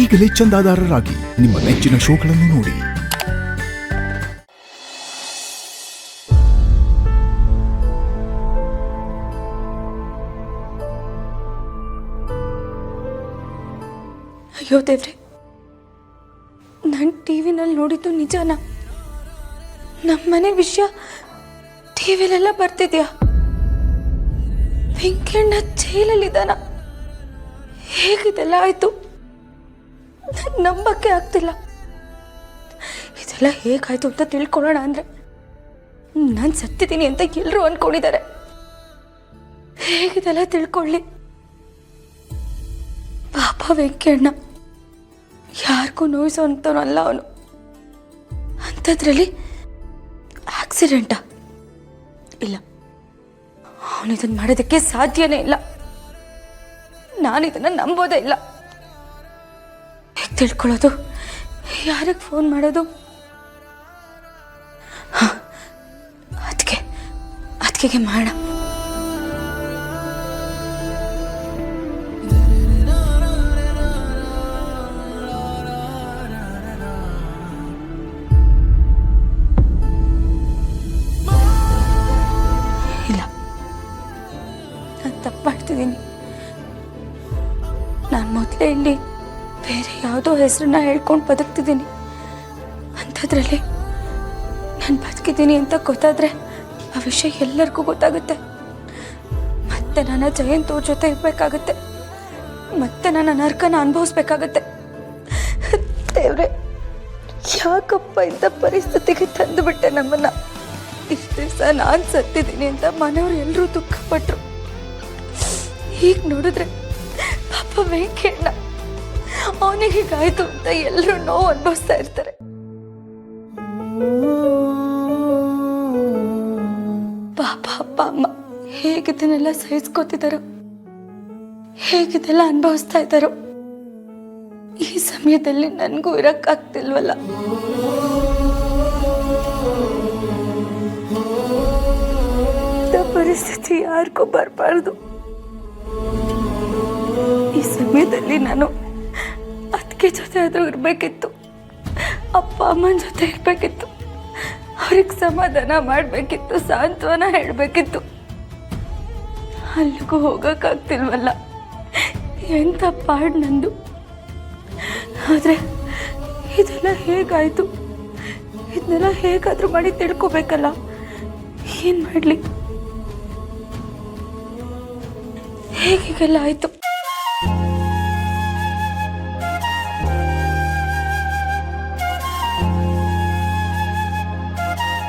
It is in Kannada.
ಈಗಲೇ ಚಂದಾದಾರರಾಗಿ ನಿಮ್ಮ ನೆಚ್ಚಿನ ಶೋಗಳನ್ನು ನೋಡಿ. ಅಯ್ಯೋ ದೇವ್ರೆ, ನಾನು ಟಿವಿನಲ್ಲಿ ನೋಡಿದ್ದು ನಿಜಾನ? ನಮ್ಮನೆ ವಿಷಯ ಟಿವಿಲೆಲ್ಲ ಬರ್ತಿದ್ಯಾ? ವೆಂಕಣ್ಣ ಜೈಲಲ್ಲಿದ್ದಾನ? ಹೇಗಿದೆಲ್ಲ ಆಯ್ತು? ನಾನು ನಂಬಕ್ಕೆ ಆಗ್ತಿಲ್ಲ. ಇದೆಲ್ಲ ಹೇಗಾಯ್ತು ಅಂತ ತಿಳ್ಕೊಳ್ಳೋಣ ಅಂದ್ರೆ ನಾನು ಸತ್ತಿದ್ದೀನಿ ಅಂತ ಎಲ್ಲರೂ ಅನ್ಕೊಂಡಿದ್ದಾರೆ. ಹೇಗಿದೆಲ್ಲ ತಿಳ್ಕೊಳ್ಳಿ. ಪಾಪ ವೆಂಕಣ್ಣ ಯಾರಿಗೂ ನೋಯಿಸೋಂಥವನಲ್ಲ ಅವನು. ಅಂಥದ್ರಲ್ಲಿ ಆಕ್ಸಿಡೆಂಟಾ? ಇಲ್ಲ, ಅವನಿದನ್ನು ಮಾಡೋದಕ್ಕೆ ಸಾಧ್ಯನೇ ಇಲ್ಲ. ನಾನಿದನ್ನು ನಂಬೋದೇ ಇಲ್ಲ. ಹೇಗೆ ತಿಳ್ಕೊಳ್ಳೋದು? ಯಾರಿಗೆ ಫೋನ್ ಮಾಡೋದು? ಅದಕ್ಕೆ ಮಾಡೋಣ. ತಪ್ಪು ಮಾಡ್ತಿದ್ದೀನಿ. ನಾನು ಮೊದಲೇ ಇಲ್ಲಿ ಬೇರೆ ಯಾವುದೋ ಹೆಸರನ್ನ ಹೇಳ್ಕೊಂಡು ಬದುಕ್ತಿದ್ದೀನಿ. ಅಂಥದ್ರಲ್ಲಿ ನಾನು ಬದುಕಿದ್ದೀನಿ ಅಂತ ಗೊತ್ತಾದರೆ ಆ ವಿಷಯ ಎಲ್ಲರಿಗೂ ಗೊತ್ತಾಗುತ್ತೆ. ಮತ್ತೆ ನಾನು ಜಯಂತ್ ಅವ್ರ ಜೊತೆ ಇರಬೇಕಾಗುತ್ತೆ. ಮತ್ತೆ ನಾನು ನರಕನ ಅನುಭವಿಸ್ಬೇಕಾಗತ್ತೆ. ದೇವ್ರೆ, ಯಾಕಪ್ಪ ಇಂಥ ಪರಿಸ್ಥಿತಿಗೆ ತಂದುಬಿಟ್ಟೆ ನಮ್ಮನ್ನ? ಇಷ್ಟು ದಿವಸ ನಾನು ಸತ್ತಿದ್ದೀನಿ ಅಂತ ಮನೆಯವ್ರು ಎಲ್ಲರೂ ದುಃಖಪಟ್ರು. ಈಗ ನೋಡಿದ್ರೆ ಪಾಪ ವೆಂಕಣ್ಣ, ಅವನಿಗೆ ಹೀಗಾಯ್ತು ಅಂತ ಎಲ್ಲರೂ ನೋವು ಅನುಭವಿಸ್ತಾ ಇರ್ತಾರೆ. ಪಾಪ ಅಪ್ಪ ಅಮ್ಮ ಹೇಗಿದ್ದನ್ನೆಲ್ಲ ಸಹಿಸ್ಕೋತಿದ್ದಾರೋ, ಹೇಗಿದೆಲ್ಲ ಅನುಭವಿಸ್ತಾ ಇದ್ದಾರೋ. ಈ ಸಮಯದಲ್ಲಿ ನನಗೂ ಇರಕ್ಕಾಗ್ತಿಲ್ವಲ್ಲ. ಪರಿಸ್ಥಿತಿ ಯಾರಿಗೂ ಬರಬಾರ್ದು. ಈ ಸಮಯದಲ್ಲಿ ನಾನು ಅದಕ್ಕೆ ಜೊತೆ ಆದರೂ ಇರಬೇಕಿತ್ತು. ಅಪ್ಪ ಅಮ್ಮನ ಜೊತೆ ಇರಬೇಕಿತ್ತು. ಅವ್ರಿಗೆ ಸಮಾಧಾನ ಮಾಡಬೇಕಿತ್ತು, ಸಾಂತ್ವನ ಹೇಳಬೇಕಿತ್ತು. ಅಲ್ಲಿಗೂ ಹೋಗೋಕ್ಕಾಗ್ತಿಲ್ವಲ್ಲ. ಎಂಥ ಪಾಡ್ ನಂದು. ಆದರೆ ಇದೆಲ್ಲ ಹೇಗಾಯಿತು? ಇದನ್ನೆಲ್ಲ ಹೇಗಾದರೂ ಮಾಡಿ ತಿಳ್ಕೊಬೇಕಲ್ಲ. ಏನು ಮಾಡಲಿ? ಹೇಗೆಲ್ಲ ಆಯಿತು?